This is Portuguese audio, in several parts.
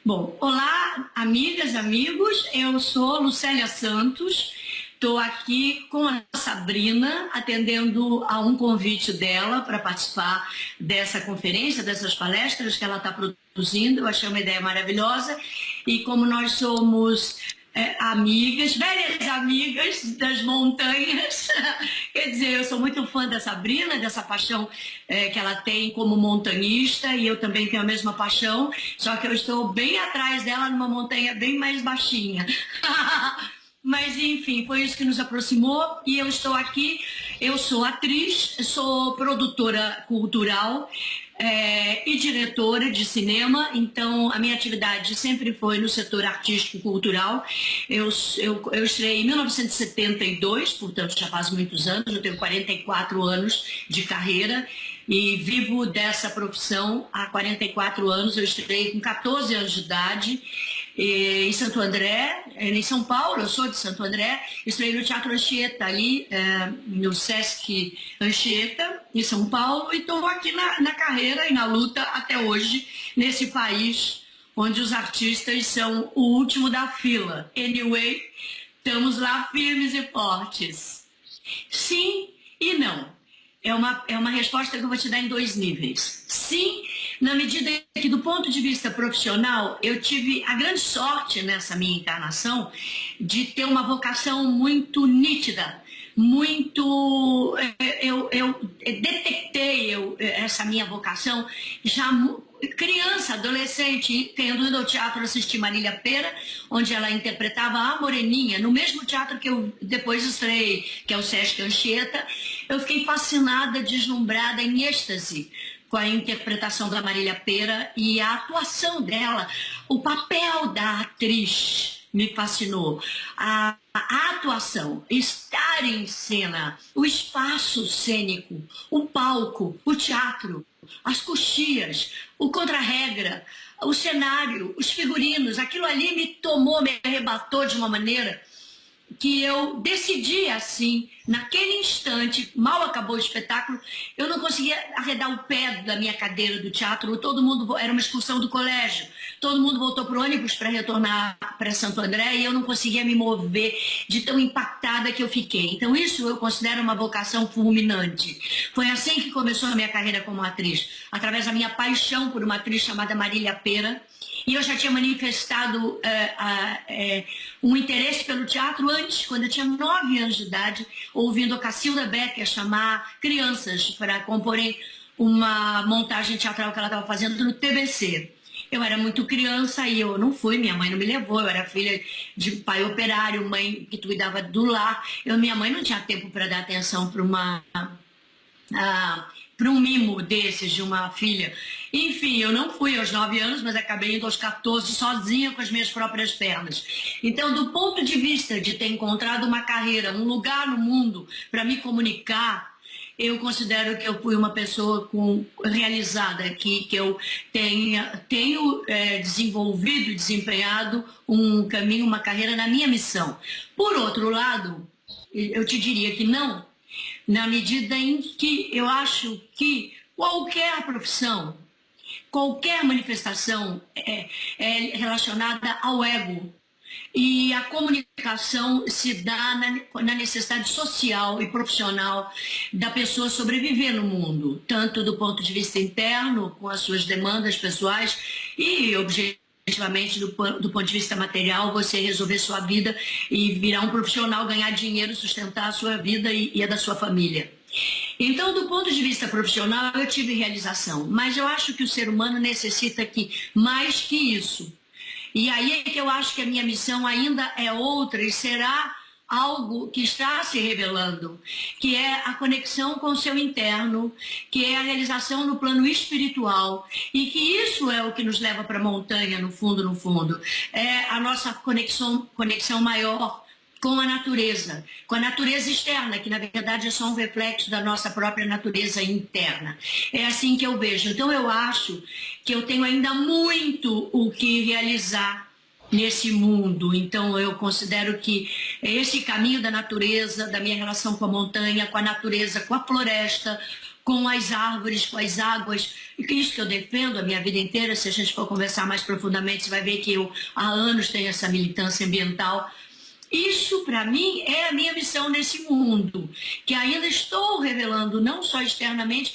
Bom, olá, amigas, amigos, eu sou Lucélia Santos, estou aqui com a Sabrina, atendendo a um convite dela para participar dessa conferência, dessas palestras que ela está produzindo. Eu achei uma ideia maravilhosa e como nós somos amigas, velhas amigas das montanhas, quer dizer, eu sou muito fã da Sabrina, dessa paixão que ela tem como montanhista, e eu também tenho a mesma paixão, só que eu estou bem atrás dela numa montanha bem mais baixinha. Mas enfim, foi isso que nos aproximou e eu estou aqui. Eu sou atriz, sou produtora cultural e diretora de cinema, então a minha atividade sempre foi no setor artístico e cultural. Eu estreiei em 1972, portanto já faz muitos anos, eu tenho 44 anos de carreira e vivo dessa profissão há 44 anos. Eu estreiei com 14 anos de idade em Santo André, em São Paulo. Eu sou de Santo André, estreiei no Teatro Anchieta, ali no Sesc Anchieta, em São Paulo, e estou aqui na carreira e na luta até hoje, nesse país onde os artistas são o último da fila. Anyway, estamos lá firmes e fortes. Sim e não. É uma resposta que eu vou te dar em dois níveis. Sim, na medida que, do ponto de vista profissional, eu tive a grande sorte nessa minha encarnação de ter uma vocação muito nítida, muito... Eu detectei essa minha vocação já criança, adolescente, tendo ido ao teatro assistir Marília Pêra, onde ela interpretava a Moreninha, no mesmo teatro que eu depois estreiei, que é o Sesc Anchieta. Eu fiquei fascinada, deslumbrada, em êxtase com a interpretação da Marília Pêra e a atuação dela. O papel da atriz me fascinou. A atuação, estar em cena, o espaço cênico, o palco, o teatro, as coxias, o contra-regra, o cenário, os figurinos, aquilo ali me tomou, me arrebatou de uma maneira que eu decidi assim, naquele instante, mal acabou o espetáculo, eu não conseguia arredar o pé da minha cadeira do teatro. Todo mundo, era uma excursão do colégio, todo mundo voltou para o ônibus para retornar para Santo André e eu não conseguia me mover de tão impactada que eu fiquei. Então isso eu considero uma vocação fulminante. Foi assim que começou a minha carreira como atriz, através da minha paixão por uma atriz chamada Marília Pêra. E eu já tinha manifestado um interesse pelo teatro antes, quando eu tinha 9 anos de idade, ouvindo a Cacilda Becker chamar crianças para comporem uma montagem teatral que ela estava fazendo no TBC. Eu era muito criança e eu não fui, minha mãe não me levou, eu era filha de pai operário, mãe que cuidava do lar. Minha mãe não tinha tempo para dar atenção para um mimo desses de uma filha. Enfim, eu não fui aos 9 anos, mas acabei indo aos 14 sozinha com as minhas próprias pernas. Então, do ponto de vista de ter encontrado uma carreira, um lugar no mundo para me comunicar, eu considero que eu fui uma pessoa realizada, que eu tenho desenvolvido, desempenhado um caminho, uma carreira na minha missão. Por outro lado, eu te diria que não, na medida em que eu acho que qualquer profissão, qualquer manifestação é relacionada ao ego. E a comunicação se dá na necessidade social e profissional da pessoa sobreviver no mundo, tanto do ponto de vista interno, com as suas demandas pessoais, e objetivamente do ponto de vista material, você resolver sua vida e virar um profissional, ganhar dinheiro, sustentar a sua vida e a da sua família. Então, do ponto de vista profissional, eu tive realização, mas eu acho que o ser humano necessita mais que isso. E aí é que eu acho que a minha missão ainda é outra e será algo que está se revelando, que é a conexão com o seu interno, que é a realização no plano espiritual, e que isso é o que nos leva para a montanha, no fundo, é a nossa conexão maior com a natureza externa, que na verdade é só um reflexo da nossa própria natureza interna. É assim que eu vejo. Então eu acho que eu tenho ainda muito o que realizar nesse mundo. Então eu considero que esse caminho da natureza, da minha relação com a montanha, com a natureza, com a floresta, com as árvores, com as águas. E que isso que eu defendo a minha vida inteira. Se a gente for conversar mais profundamente, você vai ver que eu há anos tenho essa militância ambiental. Isso, para mim, é a minha missão nesse mundo, que ainda estou revelando, não só externamente,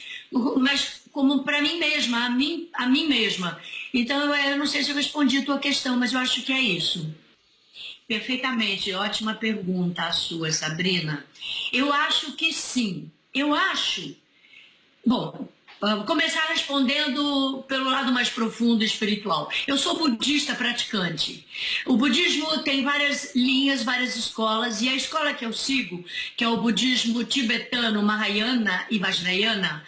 mas como para mim mesma, a mim mesma. Então, eu não sei se eu respondi a tua questão, mas eu acho que é isso. Perfeitamente, ótima pergunta a sua, Sabrina. Eu acho que sim. Eu acho. Bom, vou começar respondendo pelo lado mais profundo espiritual. Eu sou budista praticante. O budismo tem várias linhas, várias escolas, e a escola que eu sigo, que é o budismo tibetano, Mahayana e Vajrayana,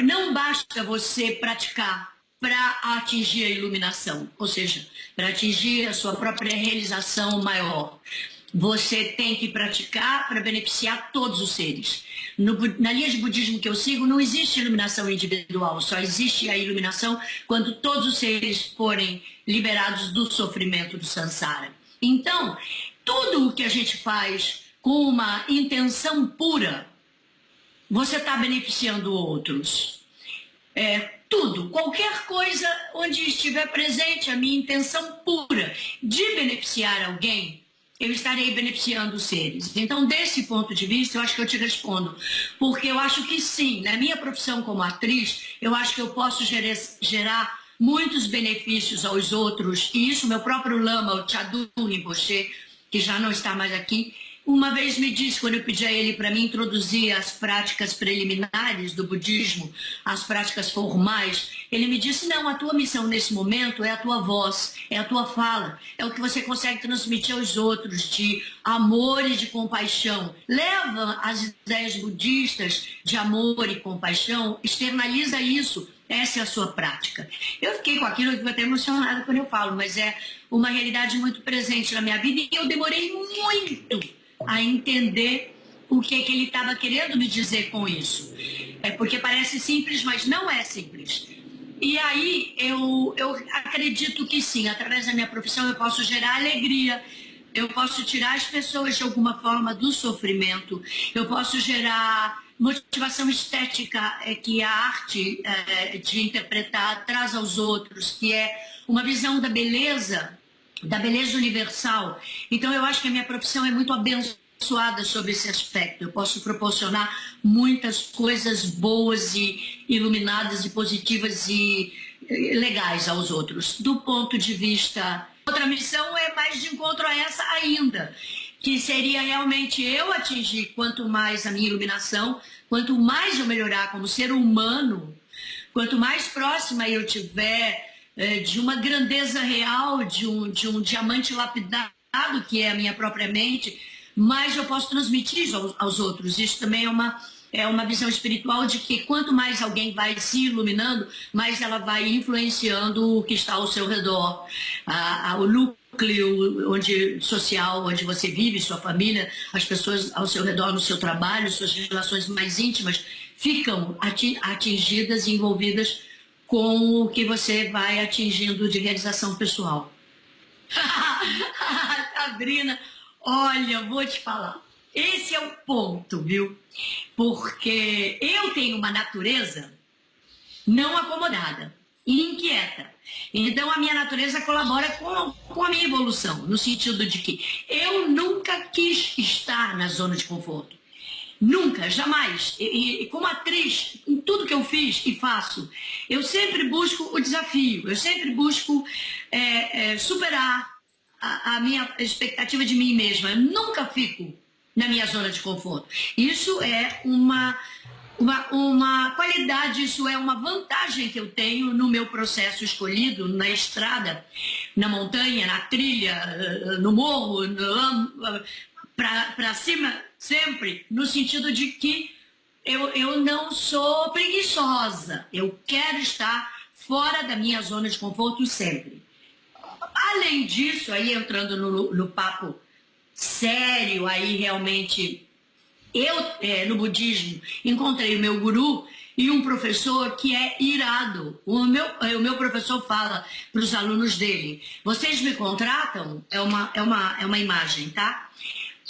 não basta você praticar para atingir a iluminação, ou seja, para atingir a sua própria realização maior. Você tem que praticar para beneficiar todos os seres. Na linha de budismo que eu sigo, não existe iluminação individual, só existe a iluminação quando todos os seres forem liberados do sofrimento do samsara. Então, tudo o que a gente faz com uma intenção pura, você está beneficiando outros. Tudo, qualquer coisa onde estiver presente a minha intenção pura de beneficiar alguém, eu estarei beneficiando os seres. Então, desse ponto de vista, eu acho que eu te respondo. Porque eu acho que sim, na minha profissão como atriz, eu acho que eu posso gerar muitos benefícios aos outros. E isso, meu próprio lama, o Chadu Rinpoche, que já não está mais aqui, uma vez me disse, quando eu pedi a ele para me introduzir as práticas preliminares do budismo, as práticas formais, ele me disse, não, a tua missão nesse momento é a tua voz, é a tua fala, é o que você consegue transmitir aos outros de amor e de compaixão. Leva as ideias budistas de amor e compaixão, externaliza isso. Essa é a sua prática. Eu fiquei com aquilo, eu fico até emocionada quando eu falo, mas é uma realidade muito presente na minha vida e eu demorei muito a entender o que ele estava querendo me dizer com isso. Porque parece simples, mas não é simples. E aí eu acredito que sim, através da minha profissão eu posso gerar alegria, eu posso tirar as pessoas de alguma forma do sofrimento, eu posso gerar motivação estética que a arte de interpretar traz aos outros, que é uma visão da beleza universal. Então eu acho que a minha profissão é muito abençoada sobre esse aspecto. Eu posso proporcionar muitas coisas boas e iluminadas e positivas e legais aos outros. Do ponto de vista... Outra missão é mais de encontro a essa ainda, que seria realmente eu atingir quanto mais a minha iluminação, quanto mais eu melhorar como ser humano, quanto mais próxima eu tiver de uma grandeza real, de um diamante lapidado, que é a minha própria mente, mais eu posso transmitir aos outros. Isso também é uma visão espiritual de que quanto mais alguém vai se iluminando, mais ela vai influenciando o que está ao seu redor. O núcleo social onde você vive, sua família, as pessoas ao seu redor, no seu trabalho, suas relações mais íntimas, ficam atingidas e envolvidas com o que você vai atingindo de realização pessoal. Sabrina, olha, vou te falar. Esse é o ponto, viu? Porque eu tenho uma natureza não acomodada e inquieta. Então, a minha natureza colabora com a minha evolução, no sentido de que eu nunca quis estar na zona de conforto. Nunca, jamais. E como atriz, em tudo que eu fiz e faço, eu sempre busco o desafio, eu sempre busco superar a minha expectativa de mim mesma. Eu nunca fico na minha zona de conforto. Isso é uma qualidade, isso é uma vantagem que eu tenho no meu processo escolhido, na estrada, na montanha, na trilha, no morro, para cima, sempre, no sentido de que eu não sou preguiçosa, eu quero estar fora da minha zona de conforto sempre. Além disso, aí entrando no papo sério, aí realmente, no budismo, encontrei o meu guru e um professor que é irado. O meu professor fala para os alunos dele, vocês me contratam, é uma imagem, tá?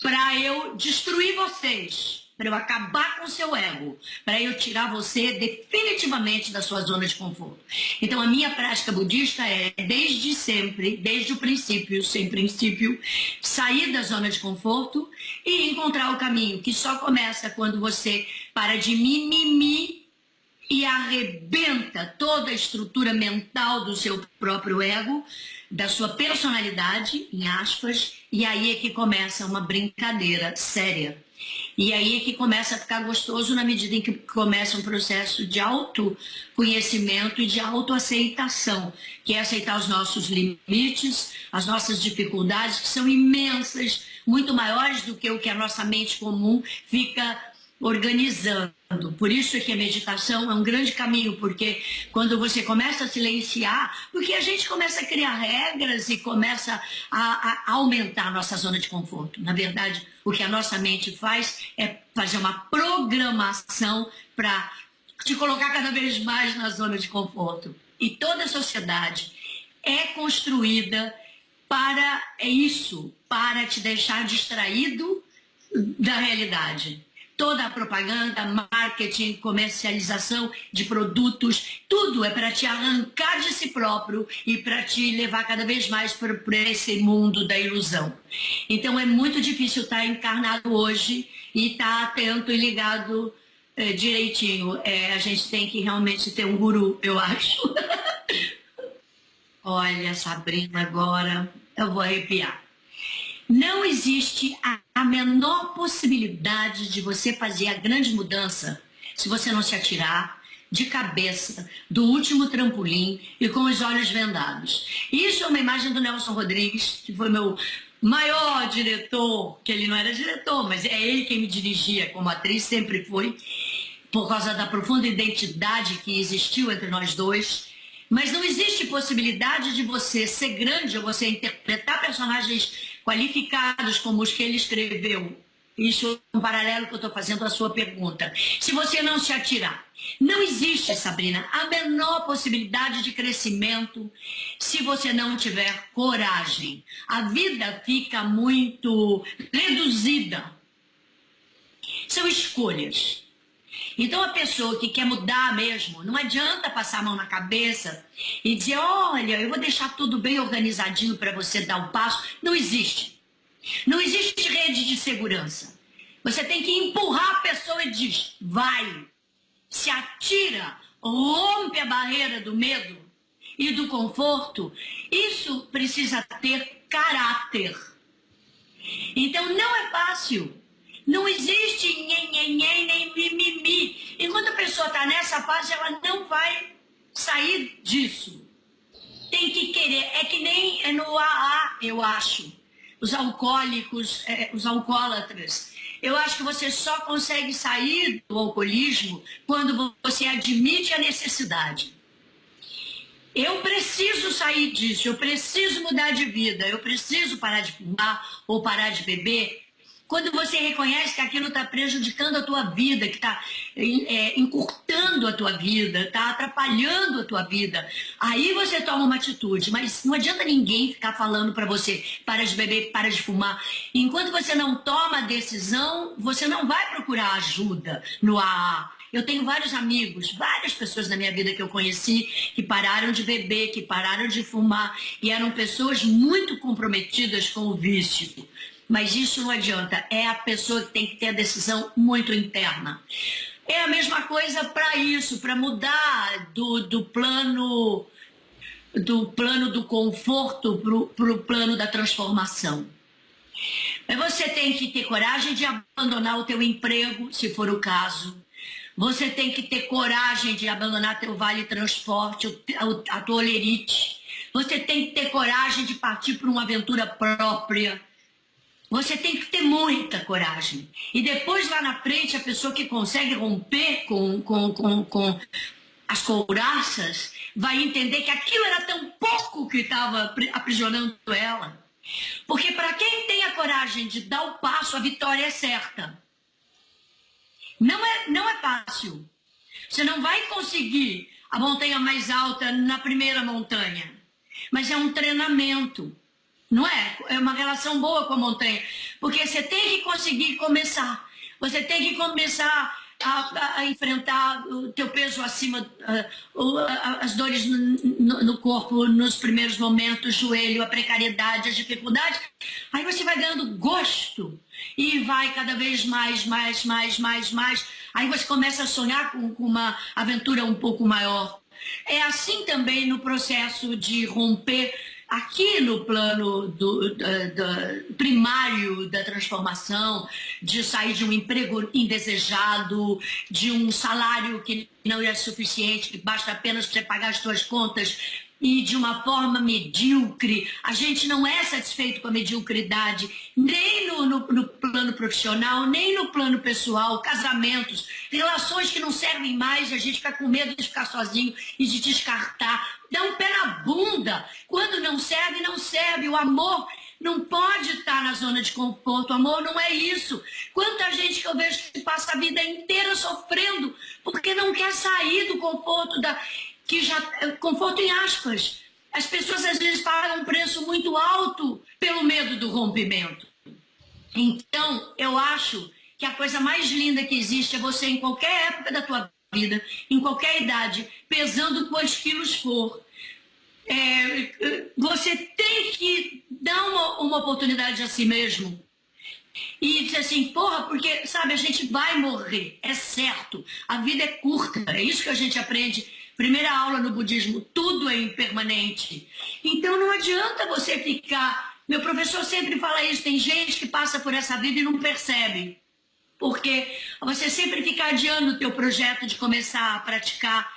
Para eu destruir vocês, para eu acabar com o seu ego, para eu tirar você definitivamente da sua zona de conforto. Então, a minha prática budista é, desde sempre, desde o princípio, sem princípio, sair da zona de conforto e encontrar o caminho, que só começa quando você para de mimimi e arrebenta toda a estrutura mental do seu próprio ego, da sua personalidade, em aspas, e aí é que começa uma brincadeira séria. E aí é que começa a ficar gostoso na medida em que começa um processo de autoconhecimento e de autoaceitação, que é aceitar os nossos limites, as nossas dificuldades, que são imensas, muito maiores do que o que a nossa mente comum fica organizando. Por isso é que a meditação é um grande caminho, porque quando você começa a silenciar, porque a gente começa a criar regras e começa a aumentar a nossa zona de conforto. Na verdade, o que a nossa mente faz é fazer uma programação para te colocar cada vez mais na zona de conforto. E toda a sociedade é construída para isso, para te deixar distraído da realidade. Toda a propaganda, marketing, comercialização de produtos, tudo é para te arrancar de si próprio e para te levar cada vez mais para esse mundo da ilusão. Então é muito difícil estar encarnado hoje e estar atento e ligado direitinho. A gente tem que realmente ter um guru, eu acho. Olha, Sabrina, agora eu vou arrepiar. Não existe a menor possibilidade de você fazer a grande mudança se você não se atirar de cabeça do último trampolim e com os olhos vendados. Isso é uma imagem do Nelson Rodrigues, que foi meu maior diretor, que ele não era diretor, mas é ele quem me dirigia como atriz, sempre foi, por causa da profunda identidade que existiu entre nós dois. Mas não existe possibilidade de você ser grande ou você interpretar personagens qualificados como os que ele escreveu. Isso é um paralelo que eu estou fazendo à sua pergunta. Se você não se atirar. Não existe, Sabrina, a menor possibilidade de crescimento se você não tiver coragem. A vida fica muito reduzida. São escolhas. Então, a pessoa que quer mudar mesmo, não adianta passar a mão na cabeça e dizer, olha, eu vou deixar tudo bem organizadinho para você dar um passo. Não existe. Não existe rede de segurança. Você tem que empurrar a pessoa e diz, vai, se atira, rompe a barreira do medo e do conforto. Isso precisa ter caráter. Então, não é fácil. Não existe nhenhenhen nem mimimi. Enquanto a pessoa está nessa fase, ela não vai sair disso. Tem que querer. É que nem no AA, eu acho. Os alcoólicos, os alcoólatras. Eu acho que você só consegue sair do alcoolismo quando você admite a necessidade. Eu preciso sair disso, eu preciso mudar de vida, eu preciso parar de fumar ou parar de beber. Quando você reconhece que aquilo está prejudicando a tua vida, que está encurtando a tua vida, está atrapalhando a tua vida, aí você toma uma atitude. Mas não adianta ninguém ficar falando para você, para de beber, para de fumar. Enquanto você não toma a decisão, você não vai procurar ajuda no AA. Eu tenho vários amigos, várias pessoas na minha vida que eu conheci, que pararam de beber, que pararam de fumar, e eram pessoas muito comprometidas com o vício. Mas isso não adianta, é a pessoa que tem que ter a decisão muito interna. É a mesma coisa para isso, para mudar do plano do conforto para o plano da transformação. Você tem que ter coragem de abandonar o teu emprego, se for o caso. Você tem que ter coragem de abandonar teu vale transporte, a tua olerite. Você tem que ter coragem de partir para uma aventura própria. Você tem que ter muita coragem. E depois, lá na frente, a pessoa que consegue romper com as couraças vai entender que aquilo era tão pouco que estava aprisionando ela. Porque para quem tem a coragem de dar o passo, a vitória é certa. Não é fácil. Você não vai conseguir a montanha mais alta na primeira montanha. Mas é um treinamento. Não é? É uma relação boa com a montanha. Porque você tem que conseguir começar. Você tem que começar a enfrentar o teu peso acima, as dores no corpo nos primeiros momentos, joelho, a precariedade, as dificuldades. Aí você vai ganhando gosto e vai cada vez mais. Aí você começa a sonhar com uma aventura um pouco maior. É assim também no processo de romper aqui no plano primário da transformação, de sair de um emprego indesejado, de um salário que não é suficiente, que basta apenas para você pagar as suas contas, e de uma forma medíocre. A gente não é satisfeito com a mediocridade, nem no plano profissional, nem no plano pessoal, casamentos, relações que não servem mais, a gente fica com medo de ficar sozinho e de descartar. Dá um pé na bunda. Quando não serve, não serve. O amor não pode estar na zona de conforto. O amor não é isso. Quanta gente que eu vejo que passa a vida inteira sofrendo porque não quer sair do conforto conforto em aspas. As pessoas às vezes pagam um preço muito alto pelo medo do rompimento. Então, eu acho que a coisa mais linda que existe é você, em qualquer época da tua vida, em qualquer idade, pesando quantos quilos for, você tem que dar uma oportunidade a si mesmo. E dizer assim, porra, porque, sabe, a gente vai morrer, é certo. A vida é curta, é isso que a gente aprende. Primeira aula no budismo, tudo é impermanente. Então não adianta você ficar... Meu professor sempre fala isso, tem gente que passa por essa vida e não percebe. Porque você sempre fica adiando o teu projeto de começar a praticar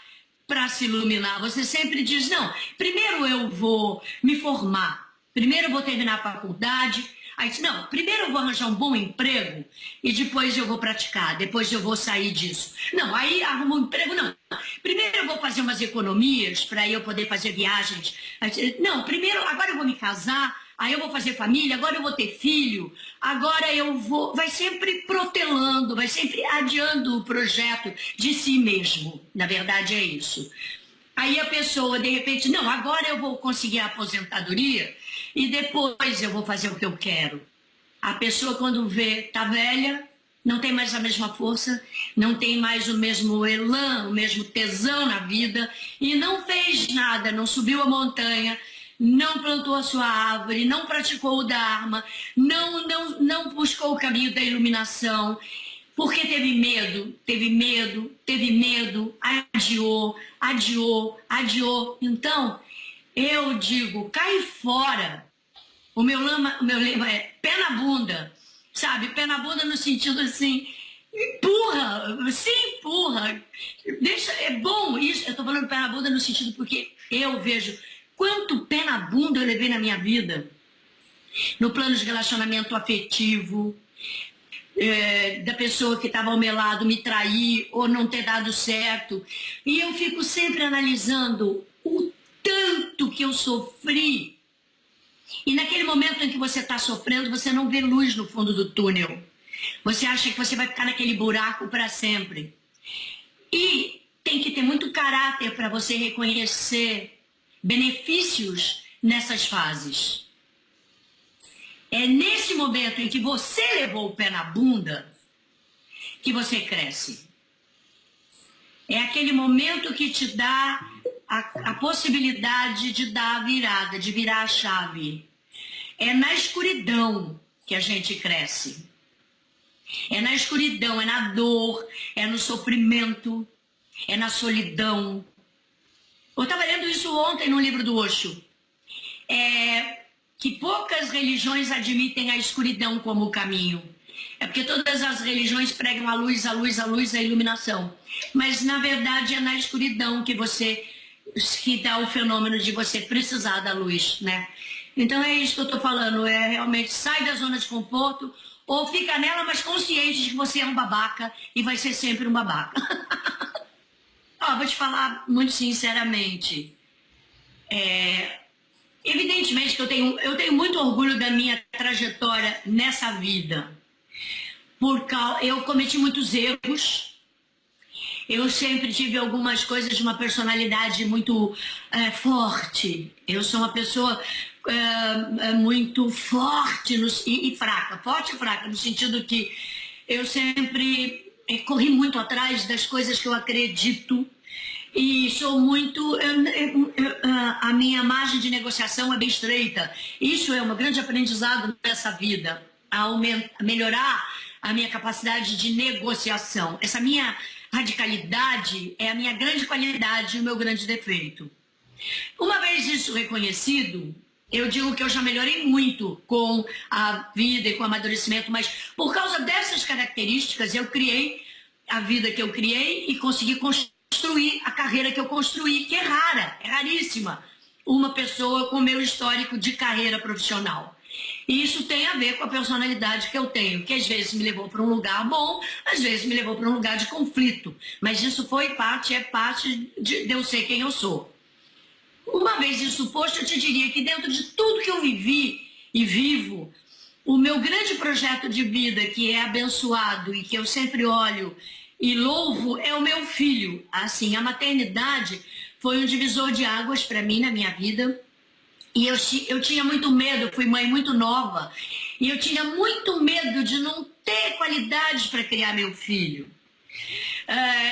para se iluminar. Você sempre diz, não, primeiro eu vou me formar, primeiro eu vou terminar a faculdade... Aí disse, não, primeiro eu vou arranjar um bom emprego e depois eu vou praticar, depois eu vou sair disso. Não, aí arrumo um emprego, não. Primeiro eu vou fazer umas economias para eu poder fazer viagens. Aí disse, não, primeiro, agora eu vou me casar, aí eu vou fazer família, agora eu vou ter filho, agora eu vou... Vai sempre protelando, vai sempre adiando o projeto de si mesmo. Na verdade é isso. Aí a pessoa, de repente, não, agora eu vou conseguir a aposentadoria e depois eu vou fazer o que eu quero. A pessoa, quando vê, tá velha, não tem mais a mesma força, não tem mais o mesmo elan, o mesmo tesão na vida e não fez nada, não subiu a montanha, não plantou a sua árvore, não praticou o Dharma, não buscou o caminho da iluminação. Porque teve medo, adiou. Então, eu digo, cai fora. O meu lema é pé na bunda, sabe? Pé na bunda no sentido assim, empurra, se empurra. É bom isso, eu tô falando pé na bunda no sentido porque eu vejo quanto pé na bunda eu levei na minha vida. No plano de relacionamento afetivo, da pessoa que estava ao meu lado me trair ou não ter dado certo. E eu fico sempre analisando o tanto que eu sofri. E naquele momento em que você está sofrendo, você não vê luz no fundo do túnel. Você acha que você vai ficar naquele buraco para sempre. E tem que ter muito caráter para você reconhecer benefícios nessas fases. É nesse momento em que você levou o pé na bunda que você cresce. É aquele momento que te dá a possibilidade de dar a virada, de virar a chave. É na escuridão que a gente cresce. É na escuridão, é na dor, é no sofrimento, é na solidão. Eu estava lendo isso ontem no livro do Osho. Que poucas religiões admitem a escuridão como caminho. É porque todas as religiões pregam a luz, a iluminação. Mas, na verdade, é na escuridão que dá o fenômeno de você precisar da luz, né? Então é isso que eu estou falando, realmente sai da zona de conforto ou fica nela, mas consciente de que você é um babaca e vai ser sempre um babaca. Vou te falar muito sinceramente, evidentemente que eu tenho muito orgulho da minha trajetória nessa vida. Eu cometi muitos erros. Eu sempre tive algumas coisas de uma personalidade muito forte. Eu sou uma pessoa muito forte e fraca. Forte e fraca, no sentido que Eu sempre corri muito atrás das coisas que eu acredito e sou muito... a minha margem de negociação é bem estreita. Isso é um grande aprendizado nessa vida, a melhorar a minha capacidade de negociação. Essa minha radicalidade é a minha grande qualidade e o meu grande defeito. Uma vez isso reconhecido, eu digo que eu já melhorei muito com a vida e com o amadurecimento, mas por causa dessas características eu criei a vida que eu criei e consegui construir a carreira que eu construí, que é rara, é raríssima, uma pessoa com meu histórico de carreira profissional. E isso tem a ver com a personalidade que eu tenho, que às vezes me levou para um lugar bom, às vezes me levou para um lugar de conflito, mas isso é parte de eu ser quem eu sou. Uma vez isso posto, eu te diria que dentro de tudo que eu vivi e vivo, o meu grande projeto de vida, que é abençoado e que eu sempre olho e louvo, é o meu filho. Assim, a maternidade foi um divisor de águas para mim na minha vida. E eu tinha muito medo, eu fui mãe muito nova, e eu tinha muito medo de não ter qualidade para criar meu filho.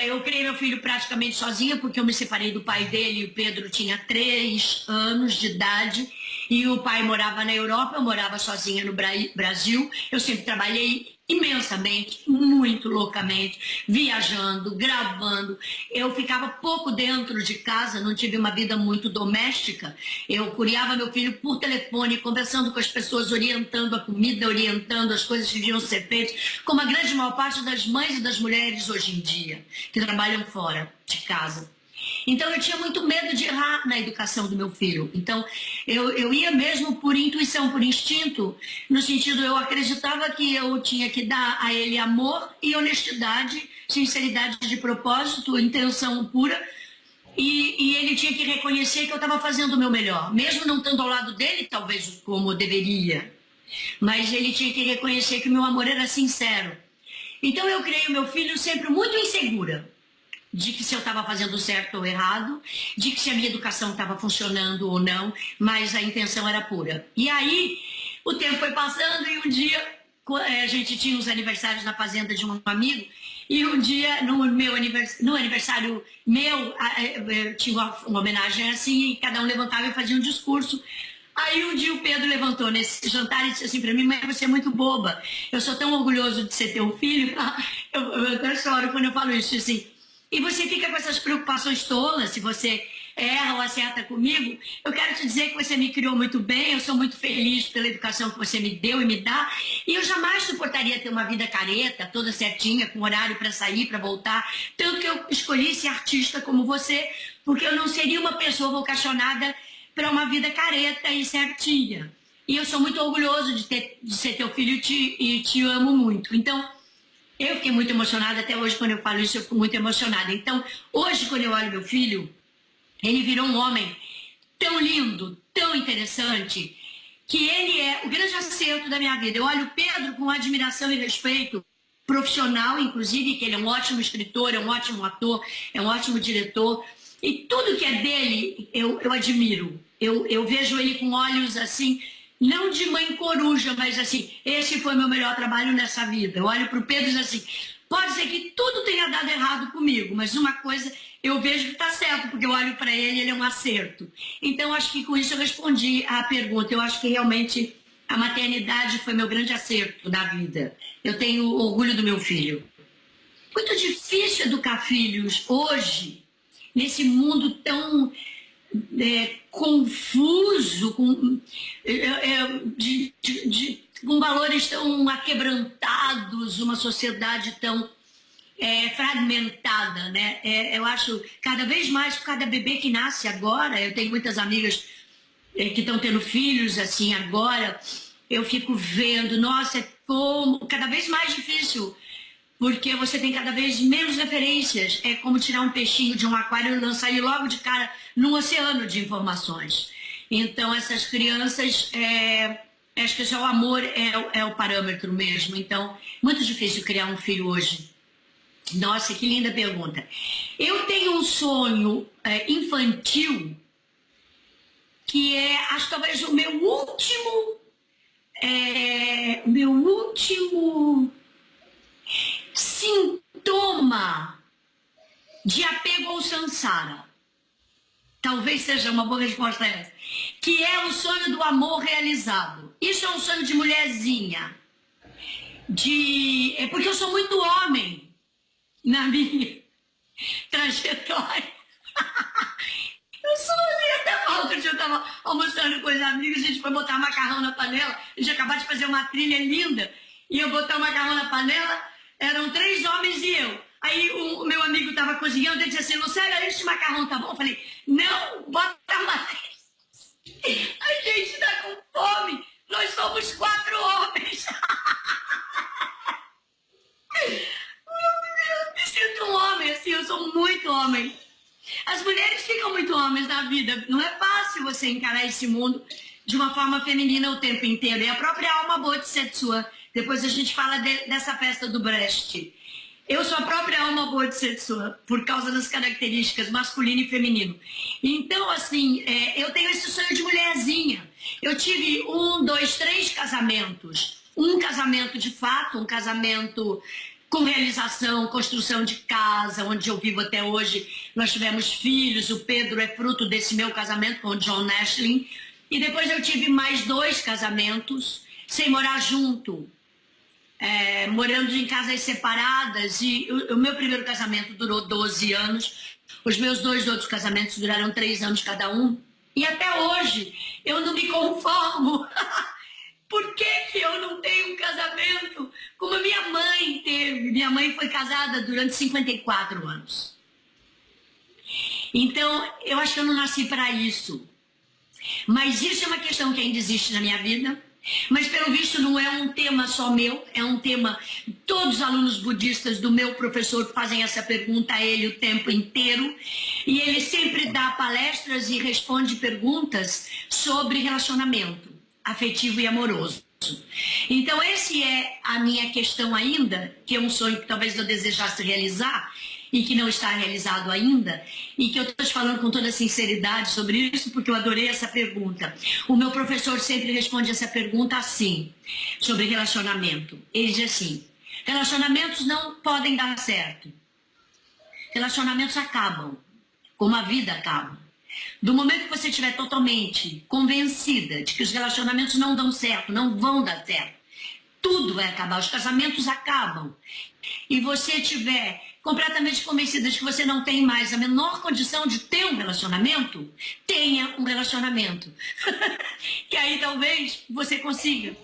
Eu criei meu filho praticamente sozinha, porque eu me separei do pai dele, e o Pedro tinha 3 anos de idade, e o pai morava na Europa, eu morava sozinha no Brasil. Eu sempre trabalhei imensamente, muito loucamente, viajando, gravando. Eu ficava pouco dentro de casa, não tive uma vida muito doméstica. Eu criava meu filho por telefone, conversando com as pessoas, orientando a comida, orientando as coisas que deviam ser feitas, como a grande maior parte das mães e das mulheres hoje em dia, que trabalham fora de casa. Então eu tinha muito medo de errar na educação do meu filho. Então eu ia mesmo por intuição, por instinto, no sentido, eu acreditava que eu tinha que dar a ele amor e honestidade, sinceridade de propósito, intenção pura, e ele tinha que reconhecer que eu estava fazendo o meu melhor, mesmo não estando ao lado dele, talvez como eu deveria, mas ele tinha que reconhecer que o meu amor era sincero. Então eu criei o meu filho sempre muito insegura de que se eu estava fazendo certo ou errado, de que se a minha educação estava funcionando ou não, mas a intenção era pura. E aí, o tempo foi passando e um dia, a gente tinha os aniversários na fazenda de um amigo, e um dia, no aniversário meu, tinha uma homenagem assim, e cada um levantava e fazia um discurso. Aí um dia o Pedro levantou nesse jantar e disse assim para mim: mãe, você é muito boba, eu sou tão orgulhoso de ser teu filho, eu até choro quando eu falo isso, assim. E você fica com essas preocupações tolas, se você erra ou acerta comigo. Eu quero te dizer que você me criou muito bem, eu sou muito feliz pela educação que você me deu e me dá, e eu jamais suportaria ter uma vida careta, toda certinha, com horário para sair, para voltar. Tanto que eu escolhi ser artista como você, porque eu não seria uma pessoa vocacionada para uma vida careta e certinha. E eu sou muito orgulhoso de ser teu filho e te amo muito. Então, eu fiquei muito emocionada, até hoje quando eu falo isso eu fico muito emocionada. Então, hoje quando eu olho meu filho, ele virou um homem tão lindo, tão interessante, que ele é o grande acerto da minha vida. Eu olho o Pedro com admiração e respeito profissional, inclusive, que ele é um ótimo escritor, é um ótimo ator, é um ótimo diretor, e tudo que é dele eu admiro. Eu vejo ele com olhos assim, não de mãe coruja, mas assim, esse foi meu melhor trabalho nessa vida. Eu olho para o Pedro e digo assim, pode ser que tudo tenha dado errado comigo, mas uma coisa eu vejo que está certo, porque eu olho para ele, ele é um acerto. Então, acho que com isso eu respondi à pergunta. Eu acho que realmente a maternidade foi meu grande acerto da vida. Eu tenho orgulho do meu filho. Muito difícil educar filhos hoje, nesse mundo tão confuso, com valores tão aquebrantados, uma sociedade tão fragmentada, né? Eu acho, cada vez mais, cada bebê que nasce agora, eu tenho muitas amigas que estão tendo filhos assim agora, eu fico vendo, nossa, é como cada vez mais difícil, porque você tem cada vez menos referências. É como tirar um peixinho de um aquário e lançar ele logo de cara num oceano de informações. Então, essas crianças, acho que só o amor é o parâmetro mesmo. Então, muito difícil criar um filho hoje. Nossa, que linda pergunta. Eu tenho um sonho infantil que acho que talvez o meu último de apego ou samsara. Talvez seja uma boa resposta essa. Que é o sonho do amor realizado. Isso é um sonho de mulherzinha. É porque eu sou muito homem na minha trajetória. Eu sou até outro dia eu estava almoçando com os amigos, a gente foi botar macarrão na panela, a gente acabou de fazer uma trilha linda, e eu botar o macarrão na panela, eram 3 homens e eu. Aí o meu amigo estava cozinhando, ele disse assim, Lucélia, esse macarrão tá bom? Eu falei, não, bota mais. A gente está com fome, nós somos 4 homens. Eu me sinto um homem, assim, eu sou muito homem. As mulheres ficam muito homens na vida. Não é fácil você encarar esse mundo de uma forma feminina o tempo inteiro. E a própria alma bodhisattva. Depois a gente fala dessa festa do Brecht. Eu sou a própria alma bodhisattva, por causa das características masculino e feminino. Então, assim, eu tenho esse sonho de mulherzinha. Eu tive 1, 2, 3 casamentos. Um casamento de fato, um casamento com realização, construção de casa, onde eu vivo até hoje. Nós tivemos filhos, o Pedro é fruto desse meu casamento com o John Nashling. E depois eu tive mais 2 casamentos, sem morar junto. Morando em casas separadas, e o meu primeiro casamento durou 12 anos, os meus 2 outros casamentos duraram 3 anos cada um, e até hoje eu não me conformo. Por que eu não tenho um casamento como a minha mãe teve? Minha mãe foi casada durante 54 anos. Então, eu acho que eu não nasci para isso. Mas isso é uma questão que ainda existe na minha vida. Mas, pelo visto, não é um tema só meu, é um tema... Todos os alunos budistas do meu professor fazem essa pergunta a ele o tempo inteiro. E ele sempre dá palestras e responde perguntas sobre relacionamento afetivo e amoroso. Então, esse é a minha questão ainda, que é um sonho que talvez eu desejasse realizar, e que não está realizado ainda, e que eu estou te falando com toda sinceridade sobre isso, porque eu adorei essa pergunta. O meu professor sempre responde essa pergunta assim, sobre relacionamento. Ele diz assim, relacionamentos não podem dar certo. Relacionamentos acabam, como a vida acaba. Do momento que você estiver totalmente convencida de que os relacionamentos não dão certo, não vão dar certo, tudo vai acabar, os casamentos acabam, e você estiver completamente convencida de que você não tem mais a menor condição de ter um relacionamento, tenha um relacionamento. Que aí talvez você consiga.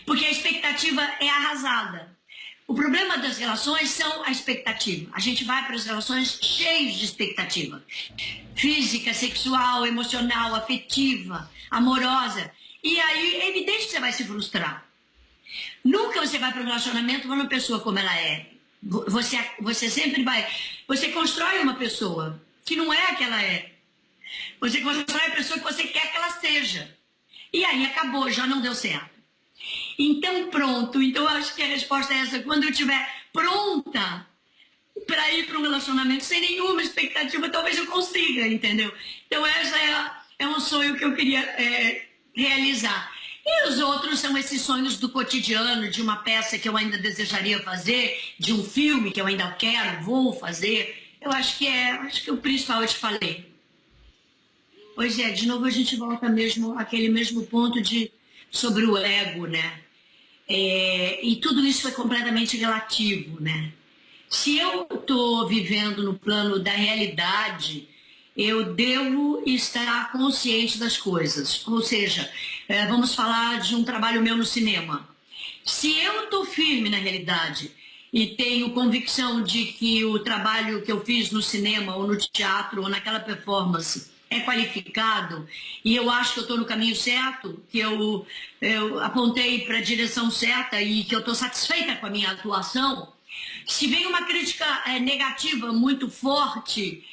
Porque a expectativa é arrasada. O problema das relações são a expectativa. A gente vai para as relações cheias de expectativa. Física, sexual, emocional, afetiva, amorosa. E aí é evidente que você vai se frustrar. Nunca você vai para um relacionamento com uma pessoa como ela é. Você sempre vai... Você constrói uma pessoa que não é a que ela é. Você constrói a pessoa que você quer que ela seja. E aí acabou, já não deu certo. Então pronto, então eu acho que a resposta é essa. Quando eu estiver pronta para ir para um relacionamento sem nenhuma expectativa, talvez eu consiga, entendeu? Então essa é um sonho que eu queria realizar. E os outros são esses sonhos do cotidiano, de uma peça que eu ainda desejaria fazer, de um filme que eu ainda quero, vou fazer. Eu acho que o principal eu te falei. Pois é, de novo a gente volta mesmo àquele mesmo ponto sobre o ego, né? E tudo isso é completamente relativo, né? Se eu estou vivendo no plano da realidade, eu devo estar consciente das coisas. Ou seja, vamos falar de um trabalho meu no cinema. Se eu estou firme na realidade e tenho convicção de que o trabalho que eu fiz no cinema ou no teatro ou naquela performance é qualificado e eu acho que eu estou no caminho certo, que eu apontei para a direção certa e que eu estou satisfeita com a minha atuação, se vem uma crítica negativa muito forte,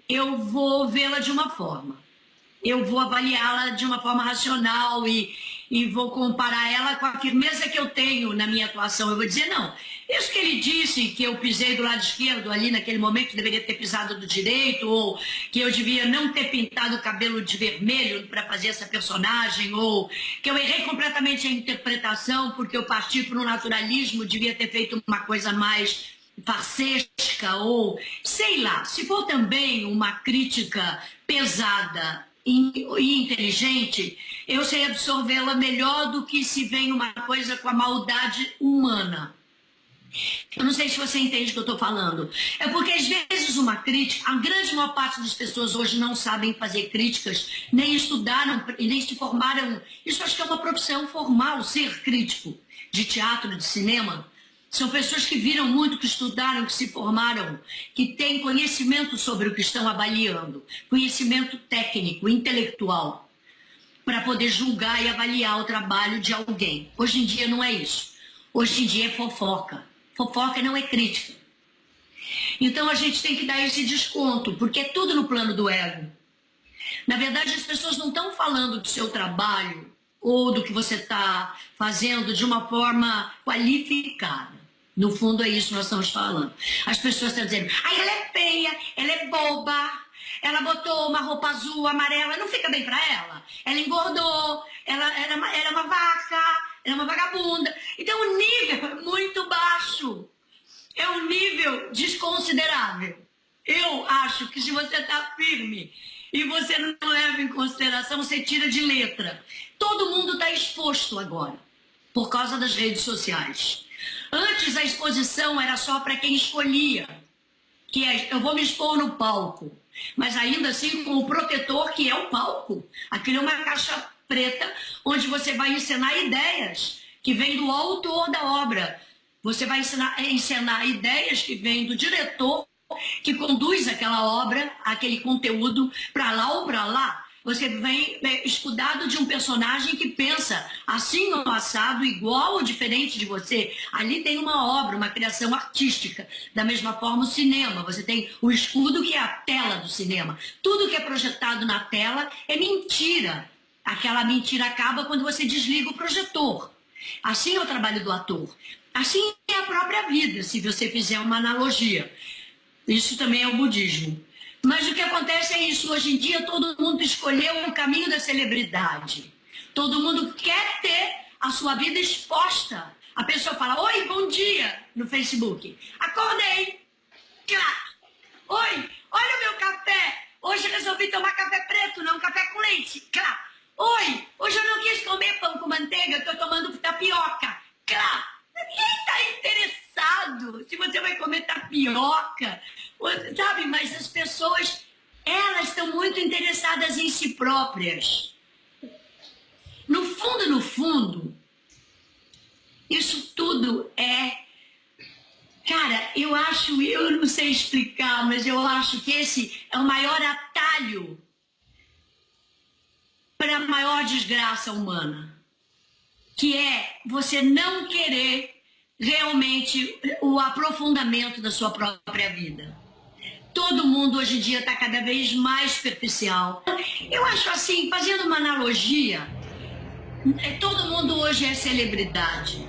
eu vou vê-la de uma forma. Eu vou avaliá-la de uma forma racional e vou comparar ela com a firmeza que eu tenho na minha atuação. Eu vou dizer, não, isso que ele disse, que eu pisei do lado esquerdo ali naquele momento, que deveria ter pisado do direito, ou que eu devia não ter pintado o cabelo de vermelho para fazer essa personagem, ou que eu errei completamente a interpretação porque eu parti para um naturalismo, devia ter feito uma coisa mais farsesca ou, sei lá, se for também uma crítica pesada e inteligente, eu sei absorvê-la melhor do que se vem uma coisa com a maldade humana. Eu não sei se você entende o que eu estou falando. É porque, às vezes, uma crítica... A grande maior parte das pessoas hoje não sabem fazer críticas, nem estudaram, nem se formaram... Isso acho que é uma profissão formal, ser crítico de teatro, de cinema. São pessoas que viram muito, que estudaram, que se formaram, que têm conhecimento sobre o que estão avaliando, conhecimento técnico, intelectual, para poder julgar e avaliar o trabalho de alguém. Hoje em dia não é isso. Hoje em dia é fofoca. Fofoca não é crítica. Então a gente tem que dar esse desconto, porque é tudo no plano do ego. Na verdade, as pessoas não estão falando do seu trabalho ou do que você está fazendo de uma forma qualificada. No fundo, é isso que nós estamos falando. As pessoas estão dizendo, ai, ela é feia, ela é boba, ela botou uma roupa azul, amarela, não fica bem para ela. Ela engordou, ela era uma vaca, ela é uma vagabunda. Então, o nível é muito baixo. É um nível desconsiderável. Eu acho que se você está firme e você não leva em consideração, você tira de letra. Todo mundo está exposto agora, por causa das redes sociais. Antes a exposição era só para quem escolhia, que é, eu vou me expor no palco, mas ainda assim com o protetor que é o palco. Aquilo é uma caixa preta, onde você vai encenar ideias que vêm do autor da obra. Você vai encenar ideias que vêm do diretor, que conduz aquela obra, aquele conteúdo para lá ou para lá. Você vem escudado de um personagem que pensa assim ou assado, igual ou diferente de você. Ali tem uma obra, uma criação artística. Da mesma forma o cinema. Você tem o escudo que é a tela do cinema. Tudo que é projetado na tela é mentira. Aquela mentira acaba quando você desliga o projetor. Assim é o trabalho do ator. Assim é a própria vida, se você fizer uma analogia. Isso também é o budismo. Mas o que acontece é isso. Hoje em dia todo mundo escolheu o caminho da celebridade. Todo mundo quer ter a sua vida exposta. A pessoa fala, oi, bom dia, no Facebook. Acordei. Claro. Oi, olha o meu café. Hoje resolvi tomar café preto, não café com leite. Claro. Oi, hoje eu não quis comer pão com manteiga, estou tomando tapioca. Claro. Ninguém está interessado se você vai comer tapioca, sabe? Mas as pessoas, elas estão muito interessadas em si próprias. No fundo, isso tudo é... Cara, eu não sei explicar, mas eu acho que esse é o maior atalho para a maior desgraça humana. Que é você não querer realmente o aprofundamento da sua própria vida. Todo mundo hoje em dia está cada vez mais superficial. Eu acho assim, fazendo uma analogia, todo mundo hoje é celebridade.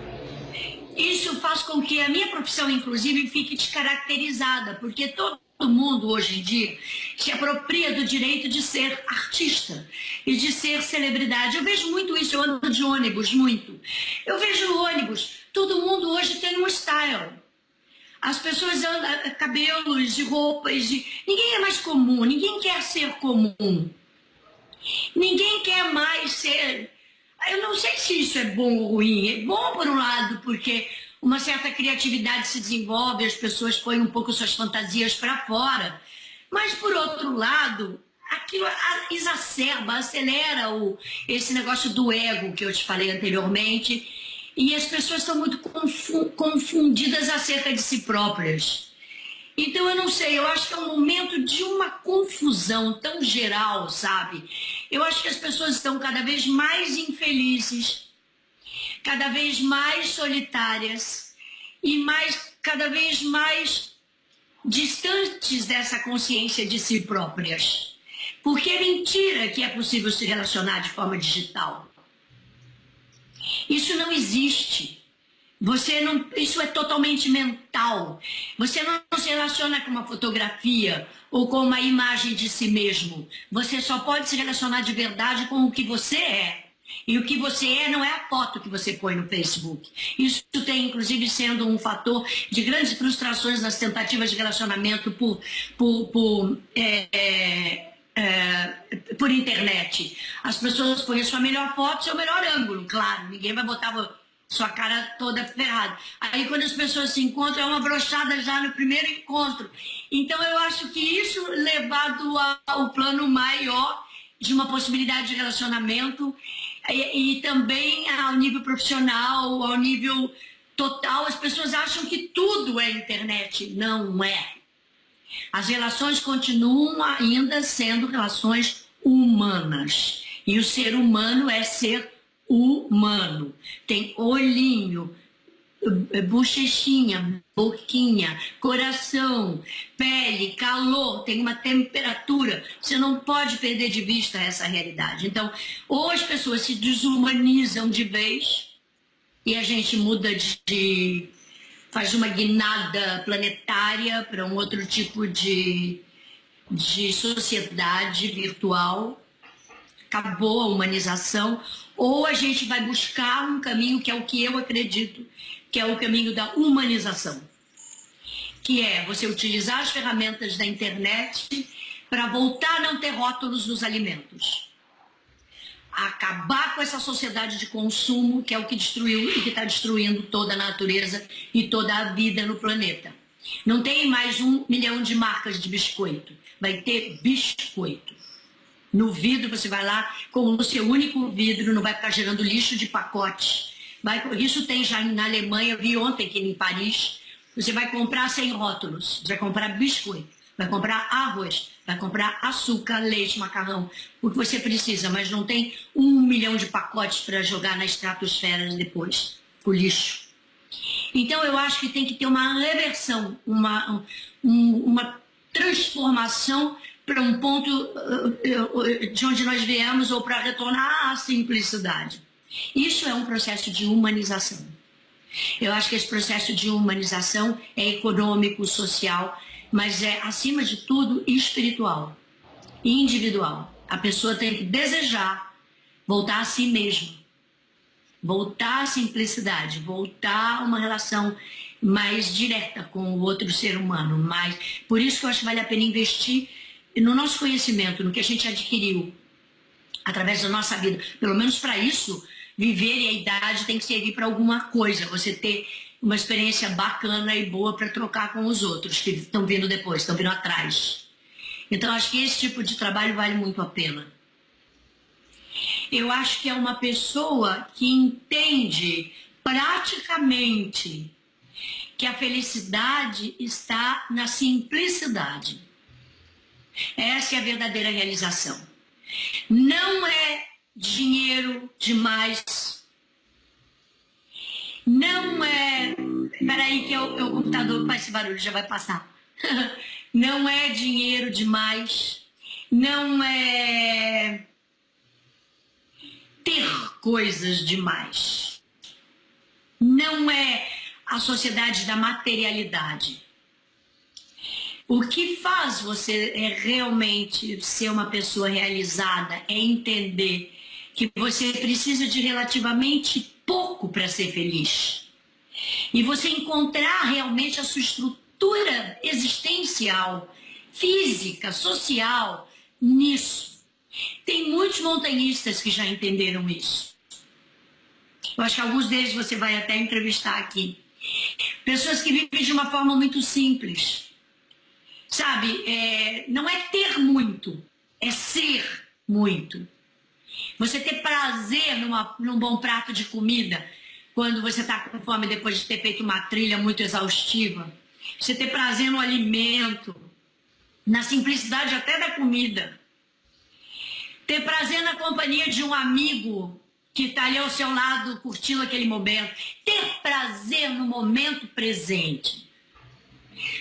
Isso faz com que a minha profissão, inclusive, fique descaracterizada, porque todo mundo hoje em dia se apropria do direito de ser artista e de ser celebridade. Eu vejo muito isso, eu ando de ônibus muito. Eu vejo ônibus, todo mundo hoje tem um style. As pessoas andam cabelos e roupas, ninguém é mais comum, ninguém quer ser comum. Ninguém quer mais ser... Eu não sei se isso é bom ou ruim. É bom por um lado, porque uma certa criatividade se desenvolve, as pessoas põem um pouco suas fantasias para fora. Mas, por outro lado, aquilo exacerba, acelera esse negócio do ego que eu te falei anteriormente. E as pessoas são muito confundidas acerca de si próprias. Então, eu não sei, eu acho que é um momento de uma confusão tão geral, sabe? Eu acho que as pessoas estão cada vez mais infelizes, cada vez mais solitárias e cada vez mais distantes dessa consciência de si próprias. Porque é mentira que é possível se relacionar de forma digital. Isso não existe. Isso é totalmente mental. Você não se relaciona com uma fotografia ou com uma imagem de si mesmo. Você só pode se relacionar de verdade com o que você é. E o que você é não é a foto que você põe no Facebook. Isso tem, inclusive, sendo um fator de grandes frustrações nas tentativas de relacionamento por internet. As pessoas põem a sua melhor foto, seu melhor ângulo, claro. Ninguém vai botar sua cara toda ferrada. Aí, quando as pessoas se encontram, é uma brochada já no primeiro encontro. Então, eu acho que isso, levado ao plano maior de uma possibilidade de relacionamento, e também ao nível profissional, ao nível total, as pessoas acham que tudo é internet. Não é. As relações continuam ainda sendo relações humanas. E o ser humano é ser humano. Tem olhinho, bochechinha, boquinha, coração, pele, calor, tem uma temperatura. Você não pode perder de vista essa realidade. Então, ou as pessoas se desumanizam de vez e a gente muda faz uma guinada planetária para um outro tipo de sociedade virtual. Acabou a humanização. Ou a gente vai buscar um caminho que é o que eu acredito, que é o caminho da humanização, que é você utilizar as ferramentas da internet para voltar a não ter rótulos nos alimentos. Acabar com essa sociedade de consumo, que é o que destruiu e que está destruindo toda a natureza e toda a vida no planeta. Não tem mais 1 milhão de marcas de biscoito, vai ter biscoito. No vidro, você vai lá com o seu único vidro, não vai ficar gerando lixo de pacote. Isso tem já na Alemanha, vi ontem que em Paris, você vai comprar sem rótulos, você vai comprar biscoito, vai comprar arroz, vai comprar açúcar, leite, macarrão, o que você precisa, mas não tem 1 milhão de pacotes para jogar na estratosfera depois, o lixo. Então eu acho que tem que ter uma reversão, uma transformação para um ponto de onde nós viemos ou para retornar à simplicidade. Isso é um processo de humanização. Eu acho que esse processo de humanização é econômico, social, mas é, acima de tudo, espiritual, individual. A pessoa tem que desejar voltar a si mesma, voltar à simplicidade, voltar a uma relação mais direta com o outro ser humano. Por isso que eu acho que vale a pena investir no nosso conhecimento, no que a gente adquiriu através da nossa vida. Pelo menos para isso, viver e a idade tem que servir para alguma coisa. Você ter uma experiência bacana e boa para trocar com os outros que estão vindo depois, estão vindo atrás. Então, acho que esse tipo de trabalho vale muito a pena. Eu acho que é uma pessoa que entende praticamente que a felicidade está na simplicidade. Essa é a verdadeira realização. Não é dinheiro demais. Não é... Peraí que o computador faz esse barulho, já vai passar. Não é dinheiro demais. Não é ter coisas demais. Não é a sociedade da materialidade. O que faz você realmente ser uma pessoa realizada é entender que você precisa de relativamente pouco para ser feliz. E você encontrar realmente a sua estrutura existencial, física, social, nisso. Tem muitos montanhistas que já entenderam isso. Eu acho que alguns deles você vai até entrevistar aqui. Pessoas que vivem de uma forma muito simples. Sabe, não é ter muito, é ser muito. Você ter prazer num bom prato de comida, quando você está com fome depois de ter feito uma trilha muito exaustiva. Você ter prazer no alimento, na simplicidade até da comida. Ter prazer na companhia de um amigo que está ali ao seu lado curtindo aquele momento. Ter prazer no momento presente.